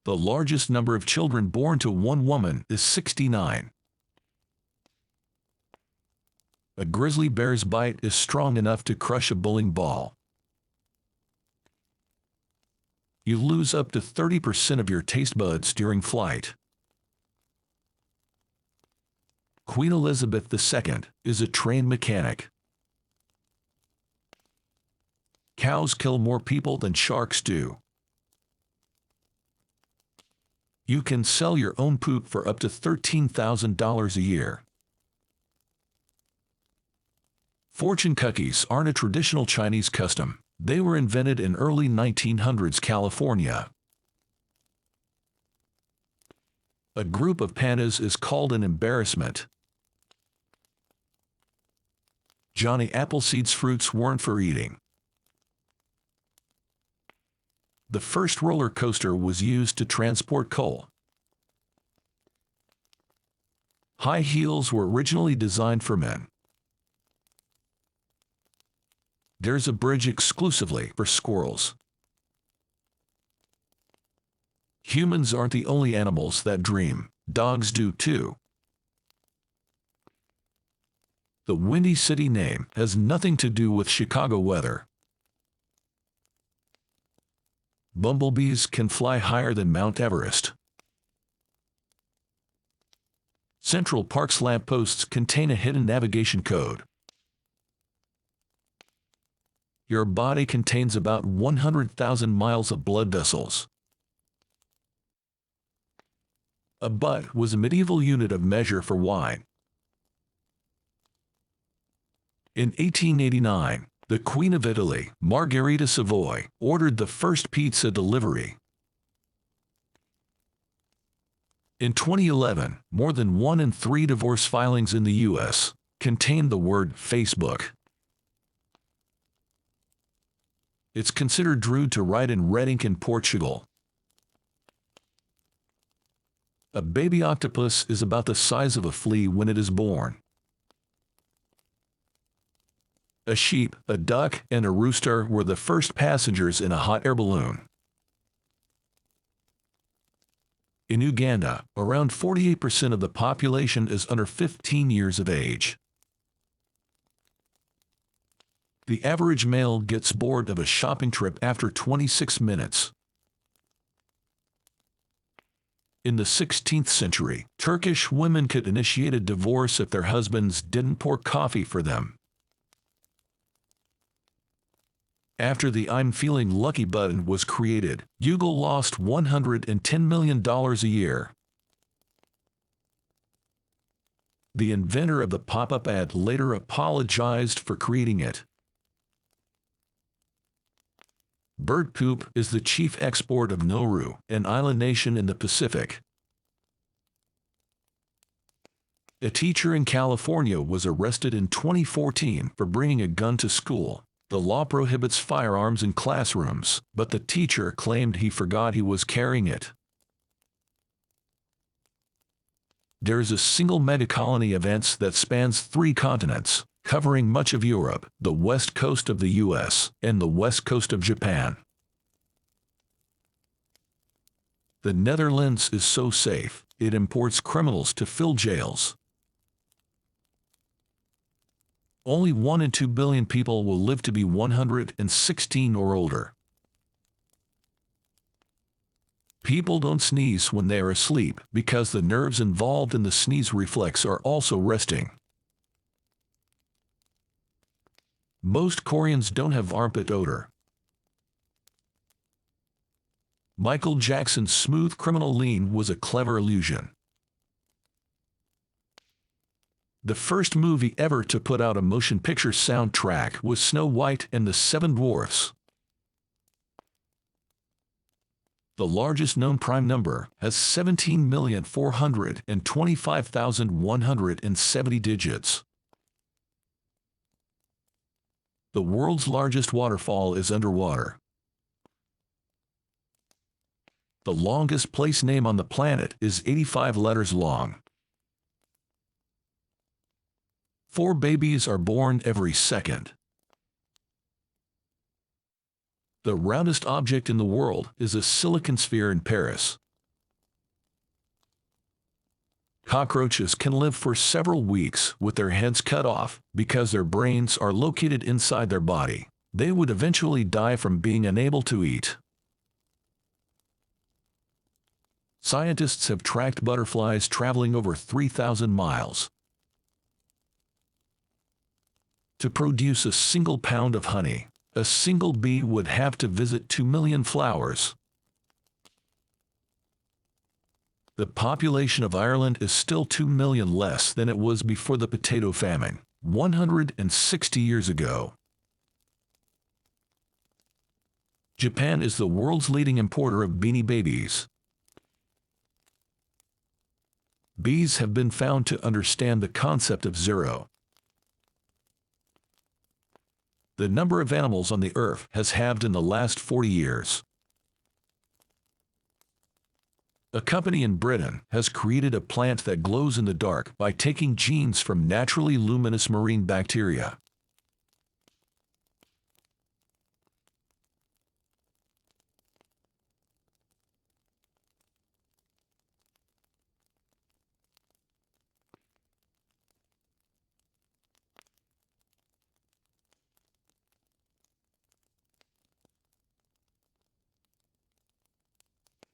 The largest number of children born to one woman is 69. A grizzly bear's bite is strong enough to crush a bowling ball. You lose up to 30% of your taste buds during flight. Queen Elizabeth II is a trained mechanic. Cows kill more people than sharks do. You can sell your own poop for up to $13,000 a year. Fortune cookies aren't a traditional Chinese custom. They were invented in early 1900s California. A group of pandas is called an embarrassment. Johnny Appleseed's fruits weren't for eating. The first roller coaster was used to transport coal. High heels were originally designed for men. There's a bridge exclusively for squirrels. Humans aren't the only animals that dream. Dogs do too. The Windy City name has nothing to do with Chicago weather. Bumblebees can fly higher than Mount Everest. Central Park's lampposts contain a hidden navigation code. Your body contains about 100,000 miles of blood vessels. A butt was a medieval unit of measure for wine. In 1889, the Queen of Italy, Margherita Savoy, ordered the first pizza delivery. In 2011, more than 1 in 3 divorce filings in the U.S. contained the word Facebook. It's considered rude to write in red ink in Portugal. A baby octopus is about the size of a flea when it is born. A sheep, a duck, and a rooster were the first passengers in a hot air balloon. In Uganda, around 48% of the population is under 15 years of age. The average male gets bored of a shopping trip after 26 minutes. In the 16th century, Turkish women could initiate a divorce if their husbands didn't pour coffee for them. After the I'm Feeling Lucky button was created, Google lost $110 million a year. The inventor of the pop-up ad later apologized for creating it. Bird poop is the chief export of Nauru, an island nation in the Pacific. A teacher in California was arrested in 2014 for bringing a gun to school. The law prohibits firearms in classrooms, but the teacher claimed he forgot he was carrying it. There is a single mega-colony of ants that spans 3 continents, covering much of Europe, the west coast of the U.S., and the west coast of Japan. The Netherlands is so safe, it imports criminals to fill jails. Only 1 in 2 billion people will live to be 116 or older. People don't sneeze when they are asleep because the nerves involved in the sneeze reflex are also resting. Most Koreans don't have armpit odor. Michael Jackson's smooth criminal lean was a clever illusion. The first movie ever to put out a motion picture soundtrack was Snow White and the Seven Dwarfs. The largest known prime number has 17,425,170 digits. The world's largest waterfall is underwater. The longest place name on the planet is 85 letters long. 4 babies are born every second. The roundest object in the world is a silicon sphere in Paris. Cockroaches can live for several weeks with their heads cut off because their brains are located inside their body. They would eventually die from being unable to eat. Scientists have tracked butterflies traveling over 3,000 miles to produce a single pound of honey. A single bee would have to visit 2 million flowers. The population of Ireland is still 2 million less than it was before the potato famine, 160 years ago. Japan is the world's leading importer of Beanie Babies. Bees have been found to understand the concept of zero. The number of animals on the earth has halved in the last 40 years. A company in Britain has created a plant that glows in the dark by taking genes from naturally luminous marine bacteria.